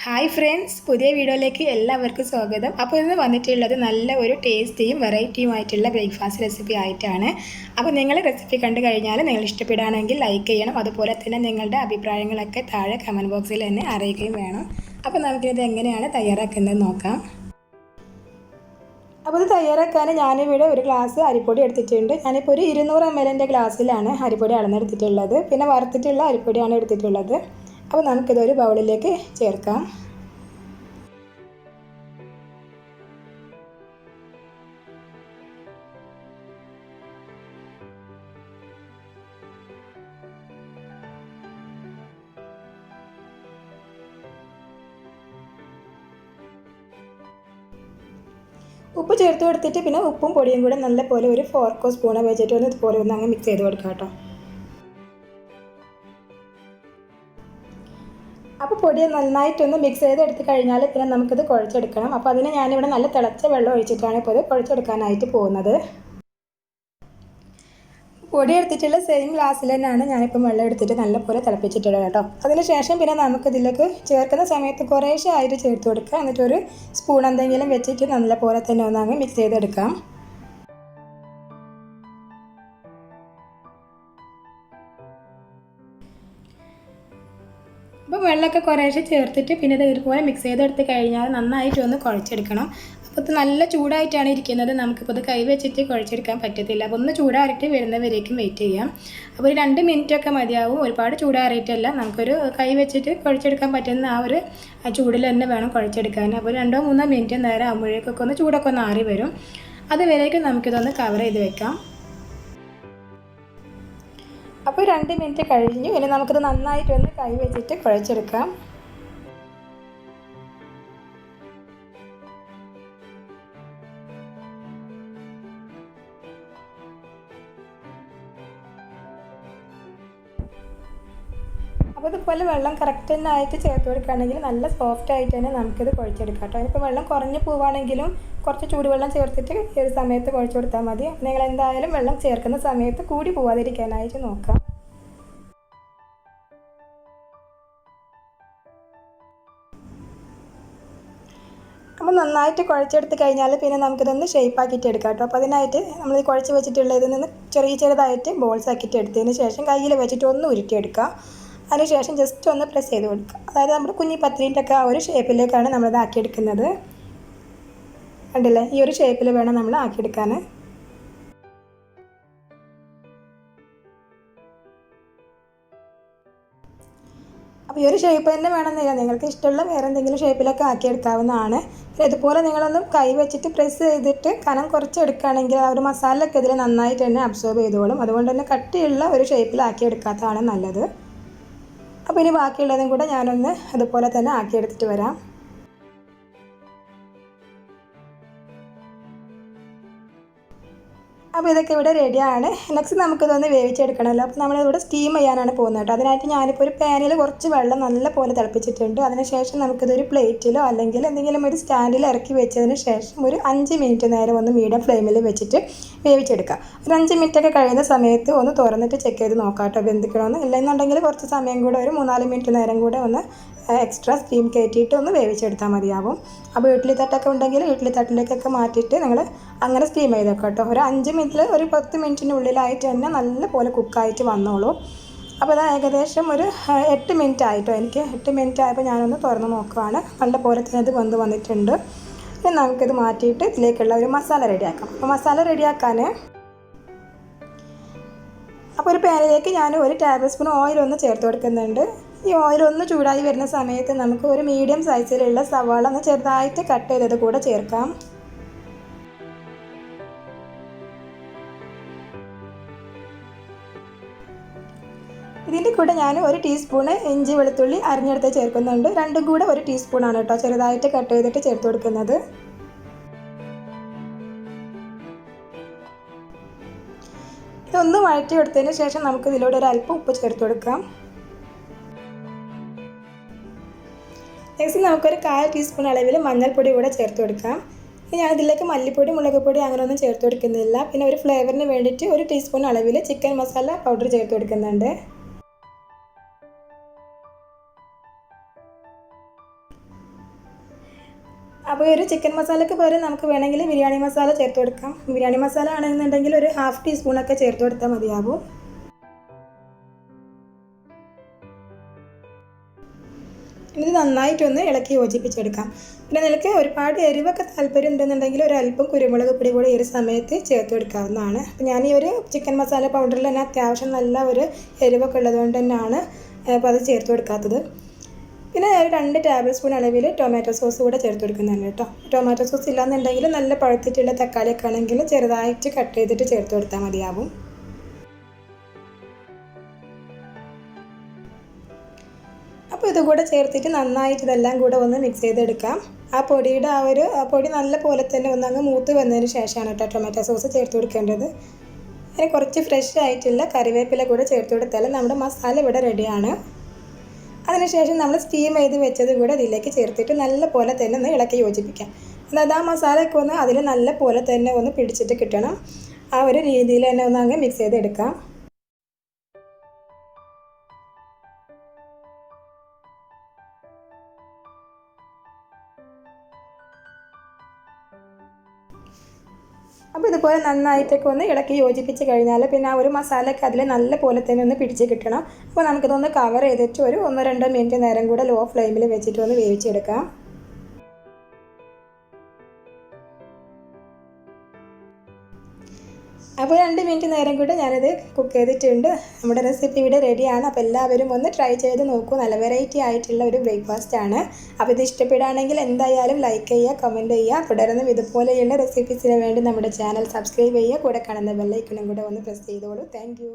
Hi friends, പുതിയ വീഡിയോയിലേക്ക് എല്ലാവർക്കും സ്വാഗതം. അപ്പോൾ ഇന്ന് വന്നിട്ടുള്ളത് നല്ല ഒരു ടേസ്റ്റിയും വെറൈറ്റിയുമായിട്ടുള്ള ബ്രേക്ക്ഫാസ്റ്റ് റെസിപ്പി ആയിട്ടാണ്. അപ്പോൾ നിങ്ങൾ റെസിപ്പി കണ്ടു കഴിഞ്ഞാൽ നിങ്ങൾ ഇഷ്ടപ്പെടുകയാണെങ്കിൽ ലൈക്ക് ചെയ്യണം. അതുപോലെ തന്നെ നിങ്ങളുടെ അഭിപ്രായങ്ങളൊക്കെ താഴെ കമൻറ്റ് ബോക്സിൽ തന്നെ അറിയിക്കുകയും വേണം. അപ്പോൾ നമുക്കിത് എങ്ങനെയാണ് തയ്യാറാക്കുന്നത് നോക്കാം. അപ്പോൾ ഇത് തയ്യാറാക്കാൻ ഞാനിവിടെ ഒരു ഗ്ലാസ് അരിപ്പൊടി എടുത്തിട്ടുണ്ട്. ഞാനിപ്പോൾ ഒരു 200 ml ഗ്ലാസ്സിലാണ് അരിപ്പൊടി അളന്നെടുത്തിട്ടുള്ളത്. പിന്നെ വറുത്തിട്ടുള്ള അരിപ്പൊടിയാണ് എടുത്തിട്ടുള്ളത്. അപ്പോൾ നമുക്കിതൊരു ബൗളിലേക്ക് ചേർക്കാം. ഉപ്പ് ചേർത്ത് കൊടുത്തിട്ട് പിന്നെ ഉപ്പും പൊടിയും കൂടെ നല്ലപോലെ ഒരു ഫോർക്കോ സ്പൂണോ വെച്ചിട്ട് ഇതുപോലെ ഒന്ന് അങ്ങ് മിക്സ് ചെയ്ത് കൊടുക്കാം കേട്ടോ. അപ്പോൾ പൊടി നന്നായിട്ടൊന്ന് മിക്സ് ചെയ്തെടുത്ത് കഴിഞ്ഞാൽ പിന്നെ നമുക്കിത് കുഴച്ചെടുക്കണം. അപ്പോൾ അതിന് ഞാനിവിടെ നല്ല തിളച്ച വെള്ളം ഒഴിച്ചിട്ടാണ് ഇപ്പോൾ ഇത് കുഴച്ചെടുക്കാനായിട്ട് പോകുന്നത്. പൊടി എടുത്തിട്ടുള്ള സെയിം ഗ്ലാസ്സിൽ തന്നെയാണ് ഞാനിപ്പം വെള്ളം എടുത്തിട്ട് നല്ലപോലെ തിളപ്പിച്ചിട്ടുള്ളത് കേട്ടോ. അതിന് ശേഷം പിന്നെ നമുക്കിതിലേക്ക് ചേർക്കുന്ന സമയത്ത് കുറേശ്ശെ ആയിട്ട് ചേർത്ത് കൊടുക്കുക. എന്നിട്ടൊരു സ്പൂൺ എന്തെങ്കിലും വെച്ചിട്ട് നല്ലപോലെ തന്നെ ഒന്നങ്ങ് മിക്സ് ചെയ്തെടുക്കാം. അപ്പോൾ വെള്ളമൊക്കെ കുറേശ്ശെ ചേർത്തിട്ട് പിന്നെ ഇത് ഇതുപോലെ മിക്സ് ചെയ്തെടുത്ത് കഴിഞ്ഞാൽ നന്നായിട്ടൊന്ന് കുഴച്ചെടുക്കണം. അപ്പോൾ ഇത് നല്ല ചൂടായിട്ടാണ് ഇരിക്കുന്നത്. നമുക്കിപ്പോൾ ഇത് കൈ വെച്ചിട്ട് കുഴച്ചെടുക്കാൻ പറ്റത്തില്ല. അപ്പോൾ ഒന്ന് ചൂടാറിയിട്ട് വരുന്നവരേക്കും വെയിറ്റ് ചെയ്യാം. അപ്പോൾ ഒരു 2 മിനിറ്റൊക്കെ മതിയാവും. ഒരുപാട് ചൂടാറിയിട്ടല്ല, നമുക്കൊരു കൈ വെച്ചിട്ട് കുഴച്ചെടുക്കാൻ പറ്റുന്ന ആ ഒരു ചൂടിൽ തന്നെ വേണം കുഴച്ചെടുക്കാൻ. അപ്പോൾ 2-3 മിനിറ്റ് നേരം ആകുമ്പോഴേക്കൊക്കെ ഒന്ന് ചൂടൊക്കെ ഒന്ന് ആറി വരും. അതുവരേക്കും നമുക്കിതൊന്ന് കവർ ചെയ്ത് വെക്കാം. അപ്പോൾ 2 മിനിറ്റ് കഴിഞ്ഞു. ഇനി നമുക്കിത് നന്നായിട്ടൊന്ന് കൈ വെച്ചിട്ട് കുഴച്ചെടുക്കാം. അപ്പോൾ ഇതുപോലെ വെള്ളം കറക്റ്റ് തന്നെ ആയിട്ട് ചേർത്ത് കൊടുക്കുകയാണെങ്കിൽ നല്ല സോഫ്റ്റ് ആയിട്ട് തന്നെ നമുക്കിത് കുഴച്ചെടുക്കാം കേട്ടോ. അതിപ്പോൾ വെള്ളം കുറഞ്ഞ് പോവുകയാണെങ്കിലും കുറച്ച് ചൂടുവെള്ളം ചേർത്തിട്ട് ഈ ഒരു സമയത്ത് കുഴച്ച് കൊടുത്താൽ മതി. നിങ്ങൾ എന്തായാലും വെള്ളം ചേർക്കുന്ന സമയത്ത് കൂടി പോവാതിരിക്കാനായിട്ട് നോക്കാം. അപ്പോൾ നന്നായിട്ട് കുഴച്ചെടുത്ത് കഴിഞ്ഞാൽ പിന്നെ നമുക്കിതൊന്ന് ഷേപ്പാക്കിയിട്ട് എടുക്കാം കേട്ടോ. അപ്പോൾ അതിനായിട്ട് നമ്മൾ കുഴച്ച് വെച്ചിട്ടുള്ളതിൽ നിന്ന് ചെറുതായിട്ട് ബോൾസ് ആക്കിയിട്ട് എടുത്തതിന് ശേഷം കയ്യിൽ വെച്ചിട്ട് ഒന്ന് ഉരുട്ടിയെടുക്കുക. അതിനുശേഷം ജസ്റ്റ് ഒന്ന് പ്രസ് ചെയ്ത് കൊടുക്കുക. അതായത് നമ്മുടെ കുഞ്ഞി പത്തിരിൻ്റെ ഒക്കെ ആ ഒരു ഷേപ്പിലേക്കാണ് നമ്മളിത് ആക്കിയെടുക്കുന്നത്. കണ്ടില്ലേ, ഈ ഒരു ഷേപ്പിൽ വേണം നമ്മൾ ആക്കിയെടുക്കാൻ. അപ്പോൾ ഈ ഒരു ഷേപ്പ് തന്നെ വേണമെന്നില്ല, നിങ്ങൾക്ക് ഇഷ്ടമുള്ള വേറെ എന്തെങ്കിലും ഷേപ്പിലൊക്കെ ആക്കിയെടുക്കാവുന്നതാണ്. പിന്നെ ഇതുപോലെ നിങ്ങളൊന്ന് കൈ വെച്ചിട്ട് പ്രസ് ചെയ്തിട്ട് കനം കുറച്ചെടുക്കുകയാണെങ്കിൽ ആ ഒരു മസാലയൊക്കെ ഇതിൽ നന്നായിട്ട് തന്നെ അബ്സോർബ് ചെയ്തോളും. അതുകൊണ്ട് തന്നെ കട്ടിയുള്ള ഒരു ഷേപ്പിലാക്കിയെടുക്കാത്തതാണ് നല്ലത്. അപ്പോൾ ഇനി ബാക്കിയുള്ളതും കൂടെ ഞാനൊന്ന് അതുപോലെ തന്നെ ആക്കിയെടുത്തിട്ട് വരാം. അപ്പോൾ ഇതൊക്കെ ഇവിടെ റെഡിയാണ്. നെക്സ്റ്റ് നമുക്കിതൊന്ന് വേവിച്ചെടുക്കണമല്ലോ. അപ്പോൾ നമ്മളിവിടെ സ്റ്റീം ചെയ്യാനാണ് പോകുന്നത് കേട്ടോ. അതിനായിട്ട് ഞാനിപ്പോൾ ഒരു പാനിൽ കുറച്ച് വെള്ളം നല്ല പോലെ തിളപ്പിച്ചിട്ടുണ്ട്. അതിനുശേഷം നമുക്കിതൊരു പ്ലേറ്റിലോ അല്ലെങ്കിൽ എന്തെങ്കിലും ഒരു സ്റ്റാൻഡിൽ ഇറക്കി വെച്ചതിന് ശേഷം ഒരു 5 മിനിറ്റ് നേരം ഒന്ന് മീഡിയം ഫ്ലെയിമിൽ വെച്ചിട്ട് വേവിച്ചെടുക്കുക. ഒരു 5 മിനിറ്റൊക്കെ കഴിയുന്ന സമയത്ത് ഒന്ന് തുറന്നിട്ട് ചെക്ക് ചെയ്ത് നോക്കാം കേട്ടോ വെന്തിക്കണമെന്ന്. ഇല്ലെന്നുണ്ടെങ്കിൽ കുറച്ച് സമയം കൂടെ ഒരു 3-4 മിനിറ്റ് നേരം കൂടെ ഒന്ന് എക്സ്ട്രാ സ്റ്റീം കയറ്റിയിട്ട് ഒന്ന് വേവിച്ചെടുത്താൽ മതിയാവും. അപ്പോൾ ഇഡ്ഡലി തട്ടൊക്കെ ഉണ്ടെങ്കിൽ ഇഡ്ഡലി തട്ടിലേക്കൊക്കെ മാറ്റിയിട്ട് നിങ്ങൾ അങ്ങനെ സ്റ്റീം ചെയ്തൊക്കെ കേട്ടോ. ഒരു 5 മിനിറ്റിൽ ഒരു 10 മിനിറ്റിനുള്ളിലായിട്ട് തന്നെ നല്ല പോലെ കുക്കായിട്ട് വന്നോളൂ. അപ്പോൾ അത് ഏകദേശം ഒരു 8 മിനിറ്റ് ആയിട്ടോ. എനിക്ക് 8 മിനിറ്റ് ആയപ്പോൾ ഞാനൊന്ന് തുറന്ന് നോക്കുകയാണ്. നല്ല പോലെ തന്നെ ഇത് വന്നിട്ടുണ്ട്. ഇനി നമുക്കിത് മാറ്റിയിട്ട് ഇതിലേക്കുള്ള ഒരു മസാല റെഡിയാക്കാം. അപ്പോൾ മസാല റെഡിയാക്കാൻ അപ്പോൾ ഒരു പാനിലേക്ക് ഞാൻ 1 ടേബിൾ സ്പൂൺ ഓയിലൊന്ന് ചേർത്ത് കൊടുക്കുന്നുണ്ട്. ഈ ഓയിലൊന്ന് ചൂടായി വരുന്ന സമയത്ത് നമുക്ക് ഒരു മീഡിയം സൈസിലുള്ള സവാള ഒന്ന് ചെറുതായിട്ട് കട്ട് ചെയ്തത് കൂടെ ചേർക്കാം. ഇതിൻ്റെ കൂടെ ഞാൻ 1 ടീസ്പൂണ് ഇഞ്ചി വെളുത്തുള്ളി അരിഞ്ഞെടുത്ത് ചേർക്കുന്നുണ്ട്. രണ്ടും കൂടെ 1 ടീസ്പൂണാണ് കേട്ടോ ചെറുതായിട്ട് കട്ട് ചെയ്തിട്ട് ചേർത്ത് കൊടുക്കുന്നത്. ഇതൊന്ന് വഴറ്റി എടുത്തതിന് ശേഷം നമുക്ക് ഇതിലൂടെ ഒരു അല്പം ഉപ്പ് ചേർത്ത് കൊടുക്കാം. നെക്സ്റ്റ് നമുക്കൊരു 1/4 ടീസ്പൂൺ അളവിൽ മഞ്ഞൾപ്പൊടി കൂടെ ചേർത്ത് കൊടുക്കാം. ഞാൻ ഇതിലേക്ക് മല്ലിപ്പൊടി മുളക് പൊടി അങ്ങനെയൊന്നും ചേർത്ത് കൊടുക്കുന്നില്ല. പിന്നെ ഒരു ഫ്ലേവറിന് വേണ്ടിയിട്ട് 1 ടീസ്പൂൺ അളവിൽ ചിക്കൻ മസാല പൗഡർ ചേർത്ത് കൊടുക്കുന്നുണ്ട്. അപ്പോൾ ഒരു ചിക്കൻ മസാലയ്ക്ക് പകരം നമുക്ക് വേണമെങ്കിൽ ബിരിയാണി മസാല ചേർത്ത് കൊടുക്കാം. ബിരിയാണി മസാല ആണെന്നുണ്ടെങ്കിൽ ഒരു 1/2 ടീസ്പൂണൊക്കെ ചേർത്ത് കൊടുത്താൽ മതിയാവും. ഇത് നന്നായിട്ടൊന്ന് ഇളക്കി യോജിപ്പിച്ചെടുക്കാം. പിന്നെ നിങ്ങൾക്ക് ഒരുപാട് എരിവൊക്കെ താല്പര്യം ഉണ്ടെന്നുണ്ടെങ്കിൽ ഒരല്പം കുരുമുളക് പൊടി കൂടെ ഈ ഒരു സമയത്ത് ചേർത്ത് കൊടുക്കാവുന്നതാണ്. അപ്പോൾ ഞാൻ ഈ ഒരു ചിക്കൻ മസാല പൗഡറിൽ തന്നെ അത്യാവശ്യം നല്ല ഒരു എരിവൊക്കെ ഉള്ളതുകൊണ്ട് തന്നെയാണ് അപ്പോൾ അത് ചേർത്ത് കൊടുക്കാത്തത്. പിന്നെ ഒരു 2 ടേബിൾ സ്പൂൺ അളവിൽ ടൊമാറ്റോ സോസ് കൂടെ ചേർത്ത് കൊടുക്കുന്നുണ്ട് കേട്ടോ. ടൊമാറ്റോ സോസ് ഇല്ലാന്നുണ്ടെങ്കിൽ നല്ല പഴുത്തിട്ടുള്ള തക്കാളിയൊക്കെ ആണെങ്കിൽ ചെറുതായിട്ട് കട്ട് ചെയ്തിട്ട് ചേർത്ത് കൊടുത്താൽ മതിയാവും. അപ്പോൾ ഇതുകൂടെ ചേർത്തിട്ട് നന്നായിട്ട് ഇതെല്ലാം കൂടെ ഒന്ന് മിക്സ് ചെയ്തെടുക്കാം. ആ പൊടി നല്ല പോലെ തന്നെ ഒന്നങ്ങ് മൂത്ത് വന്നതിന് ശേഷമാണ് കേട്ടോ ടൊമാറ്റോ സോസ് ചേർത്ത് കൊടുക്കേണ്ടത്. അതിന് കുറച്ച് ഫ്രഷ് ആയിട്ടുള്ള കറിവേപ്പില കൂടെ ചേർത്ത് കൊടുത്താൽ നമ്മുടെ മസാല ഇവിടെ റെഡിയാണ്. അതിനുശേഷം നമ്മൾ സ്റ്റീം ചെയ്ത് വെച്ചത് കൂടെ ഇതിലേക്ക് ചേർത്തിട്ട് നല്ല പോലെ തന്നെ ഒന്ന് ഇളക്കി യോജിപ്പിക്കാം. അതായത് ആ മസാലയൊക്കെ ഒന്ന് അതിൽ നല്ല പോലെ തന്നെ ഒന്ന് പിടിച്ചിട്ട് കിട്ടണം. ആ ഒരു രീതിയിൽ തന്നെ ഒന്ന് അങ്ങ് മിക്സ് ചെയ്തെടുക്കാം. അപ്പോൾ ഇതുപോലെ നന്നായിട്ടൊക്കെ ഒന്ന് ഇളക്കി യോജിപ്പിച്ച് കഴിഞ്ഞാൽ പിന്നെ ആ ഒരു മസാലയൊക്കെ അതിൽ നല്ല പോലെ തന്നെ ഒന്ന് പിടിച്ച് കിട്ടണം. അപ്പോൾ നമുക്കിതൊന്ന് കവർ ചെയ്തിട്ട് ഒരു 1-2 മിനിറ്റ് നേരം കൂടെ ലോ ഫ്ലെയിമിൽ വെച്ചിട്ട് ഒന്ന് വേവിച്ചെടുക്കാം. അപ്പോൾ 2 മിനിറ്റ് നേരം കൂടെ ഞാനിത് കുക്ക് ചെയ്തിട്ടുണ്ട്. നമ്മുടെ റെസിപ്പി ഇവിടെ റെഡിയാണ്. അപ്പോൾ എല്ലാവരും ഒന്ന് ട്രൈ ചെയ്ത് നോക്കൂ. നല്ല വെറൈറ്റി ആയിട്ടുള്ള ഒരു ബ്രേക്ക്ഫാസ്റ്റ് ആണ്. അപ്പോൾ ഇത് ഇഷ്ടപ്പെടുകയാണെങ്കിൽ എന്തായാലും ലൈക്ക് ചെയ്യുക, കമൻറ്റ് ചെയ്യുക. തുടർന്നും ഇതുപോലെയുള്ള റെസിപ്പീസിന് വേണ്ടി നമ്മുടെ ചാനൽ സബ്സ്ക്രൈബ് ചെയ്യുക. കൂടെ കാണുന്ന ബെല്ലൈക്കണും കൂടെ ഒന്ന് പ്രസ് ചെയ്തോളൂ. താങ്ക്